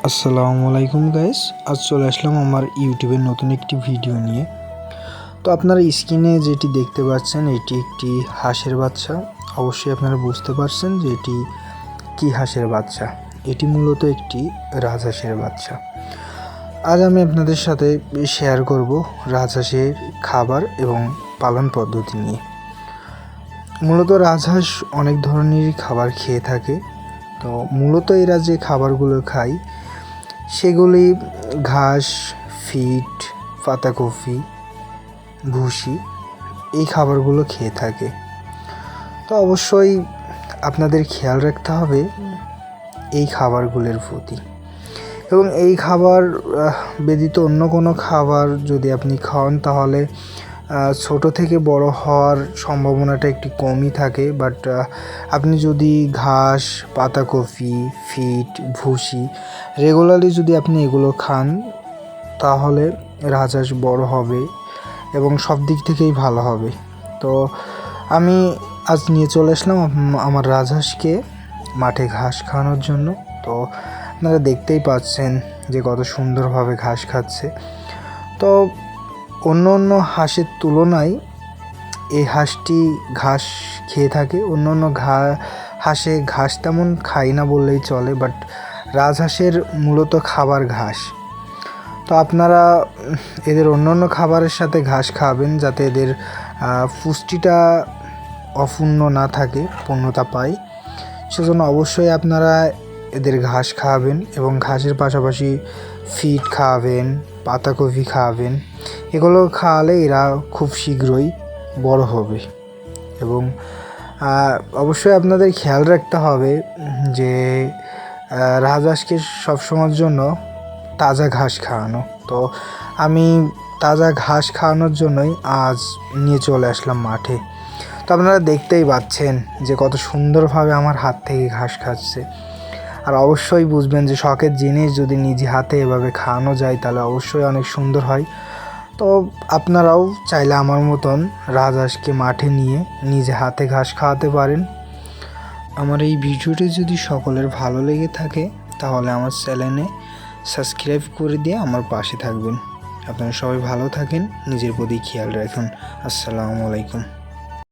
আসসালামু আলাইকুম গাইস, আজ চলে আসলাম আমার ইউটিউবের নতুন একটি ভিডিও নিয়ে। তো আপনারা স্ক্রিনে যেটি দেখতে পাচ্ছেন এটি একটি হাঁসের বাচ্চা। অবশ্যই আপনারা বুঝতে পারছেন যে এটি কি হাঁসের বাচ্চা। এটি মূলত একটি রাজহাঁসের বাচ্চা। আজ আমি আপনাদের সাথে শেয়ার করব রাজহাঁসের খাবার এবং পালন পদ্ধতি নিয়ে। মূলত রাজহাঁস অনেক ধরনেরই খাবার খেয়ে থাকে। তো মূলত এরা যে খাবারগুলো খায় সেগুলি ঘাস, ফিড, পাতাকপি, ভুসি এই খাবারগুলো খেয়ে থাকে। তো অবশ্যই আপনাদের খেয়াল রাখতে হবে এই খাবারগুলোর প্রতি, এবং এই খাবার ব্যতীত অন্য কোনো খাবার যদি আপনি খাওয়ান তাহলে ছোট থেকে বড় হওয়ার সম্ভাবনাটা একটু কমই থাকে। বাট আপনি যদি ঘাস, পাতাকপি, ফিড, ভুসি রেগুলারলি যদি আপনি এগুলো খান তাহলে রাজহাঁস বড় হবে এবং সব দিক থেকেই ভালো হবে। তো আমি আজ নিয়ে চলে আসলাম আমার রাজহাঁসকে মাঠে ঘাস খাওয়ানোর জন্য। তো আপনারা দেখতেই পাচ্ছেন যে কত সুন্দরভাবে ঘাস খাচ্ছে। তো অন্য অন্য হাঁসের তুলনায় এই হাঁসটি ঘাস খেয়ে থাকে। অন্য অন্য হাঁসে ঘাস তেমন খায় না বললেই চলে, বাট রাজহাঁসের মূলত খাবার ঘাস। তো আপনারা এদের অন্য অন্য খাবারের সাথে ঘাস খাওয়াবেন যাতে এদের পুষ্টিটা অপূর্ণ না থাকে, পূর্ণতা পায়। সেজন্য অবশ্যই আপনারা এদের ঘাস খাওয়াবেন এবং ঘাসের পাশাপাশি ফিড খাওয়াবেন, পাতাকপি খাওয়াবেন। এগুলো খাওয়ালে এরা খুব শীঘ্রই বড় হবে। এবং অবশ্যই আপনাদের খেয়াল রাখতে হবে যে রাজহাঁসকে সবসময়ের জন্য তাজা ঘাস খাওয়ানো। তো আমি তাজা ঘাস খাওয়ানোর জন্যই আজ নিয়ে চলে আসলাম মাঠে। তো আপনারা দেখতেই পাচ্ছেন যে কত সুন্দরভাবে আমার হাত থেকে ঘাস খাচ্ছে। আর অবশ্যই বুঝবেন যে শখের জিনিস যদি নিজে হাতে এভাবে খাওয়ানো যায় তাহলে অবশ্যই অনেক সুন্দর হয়। তো আপনারাও চাইলে আমার মতন রাজহাঁসকে মাঠে নিয়ে নিজে হাতে ঘাস খাওয়াতে পারেন। আমার এই ভিডিওটি যদি সকলের ভালো লেগে থাকে তাহলে আমার চ্যানেলে সাবস্ক্রাইব করে দিয়ে আমার পাশে থাকবেন। আপনারা সবাই ভালো থাকেন, নিজের প্রতি খেয়াল রাখুন। আসসালামু আলাইকুম।